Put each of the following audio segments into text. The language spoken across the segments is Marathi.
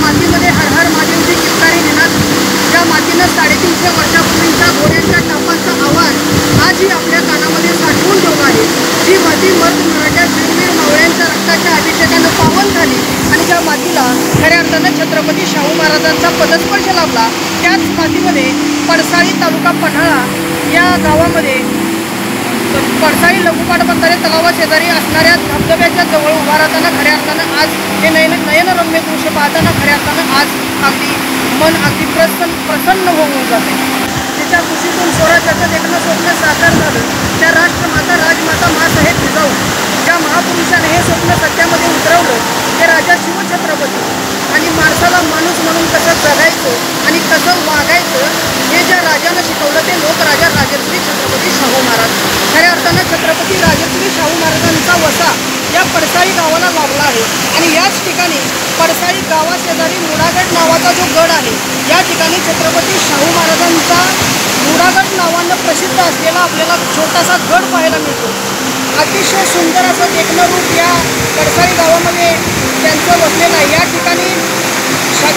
मातीमध्ये हर हर महादेवची किंकाळी निनाद, ज्या मातीनं 350 वर्षापूर्वीच्या घोड्यांच्या टापांचा आवाज आजही आपल्या कानामध्ये साठवून ठेवला आहे, जी माती मर्द मराठ्या शूरवीर मावळ्यांच्या रक्ताच्या अभिषेकानं पावन झाली आणि ज्या मातीला खऱ्या अर्थानं छत्रपती शाहू महाराजांचा पदस्पर्श लाभला, त्याच मातीमध्ये पडसाळी तालुका पन्हाळा या गावामध्ये पडसाळी लघुपाट बंधारे तलावाशेजारी असणाऱ्या धबधब्याच्या जवळ उभा राहताना खऱ्या अर्थानं आज हे नयनरम्य दृश्य पाहताना खऱ्या अर्थानं आज अगदी मन अगदी प्रसन्न होऊन जाते। तिच्या कुशीतून स्वराज्याचं देखणं स्वप्न साकार झालं त्या राष्ट्रमाता राजमाता माँसाहेब जिजाऊ ज्या महापुरुषाने हे स्वप्न सत्यामध्ये उतरवलं, ते राजा शिवछत्रपती आणि माणसाला माणूस म्हणून कसं जगायचं आणि कसं वागायचं हे ज्या राजानं शिकवलं ते लोकराजा राजश्री छत्रपती शाहू महाराज। खऱ्या अर्थानं छत्रपती राजश्री शाहू महाराजांचा वसा या पडसाळी गावाला लाभला आहे आणि याच ठिकाणी पडसाळी गावाशेजारी मुडागड नावाचा जो गड आहे, या ठिकाणी छत्रपती शाहू महाराजांचा मुडागड नावानं प्रसिद्ध असलेला आपल्याला छोटासा गड पाहायला मिळतो। अतिशय सुंदर असं देखणं रूप या पडसाळी गावामध्ये त्यांचं वसलेलं आहे। या ठिकाणी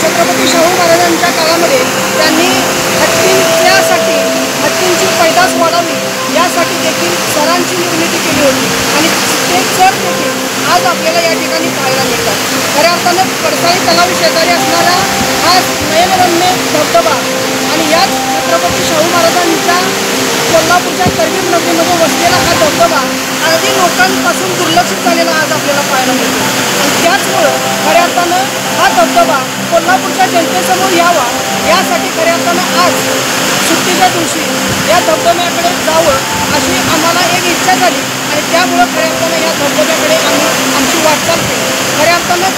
छत्रपती शाहू महाराजांच्या काळामध्ये त्यांनी हत्तींची पैदास वाढावी यासाठी देखील सरांची निर्मिती केली होती आणि ते सर देखील आज आपल्याला या ठिकाणी पाहायला मिळतात। खऱ्या अर्थानं पडसाळी तलाव शेजारी असणारा हा नयनरम्य धबधबा आणि याच छत्रपती शाहू महाराजांच्या कोल्हापूरच्या करवीर नदीमध्ये वसलेला हा धबधबा अगदी लोकांपासून दुर्लक्षित झालेला आज आपल्याला पाहायला मिळतो आणि त्याचमुळं खऱ्या अर्थानं हा धबधबा कोल्हापूरच्या जनतेसमोर यावा यासाठी खऱ्या अर्थानं आज सुट्टीच्या दिवशी या धबधब्याकडे जावं अशी आम्हाला एक इच्छा झाली आणि त्यामुळं खऱ्या अर्थानं या धबधब्याकडे आमची वाटचाल केली। खऱ्या अर्थानं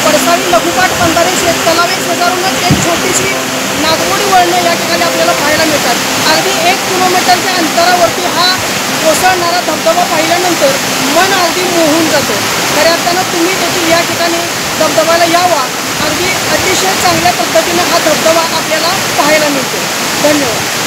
पडसाळी लघुपाट बंधारे तलावे शेजारूनच एक छोटीशी नागमोडी वळणं या ठिकाणी आपल्याला पाहायला मिळतात। अगदी 1 किलोमीटरच्या अंतरावरती हा कोसळणारा धबधबा पाहिल्यानंतर मन अगदी मोहून जातं। खऱ्या अर्थानं तुम्ही देखील या ठिकाणी धबधब्याला यावा, अगदी अतिशय चांगल्या पद्धतीनं हा धबधबा आपल्याला पाहायला मिळतो। धन्यवाद।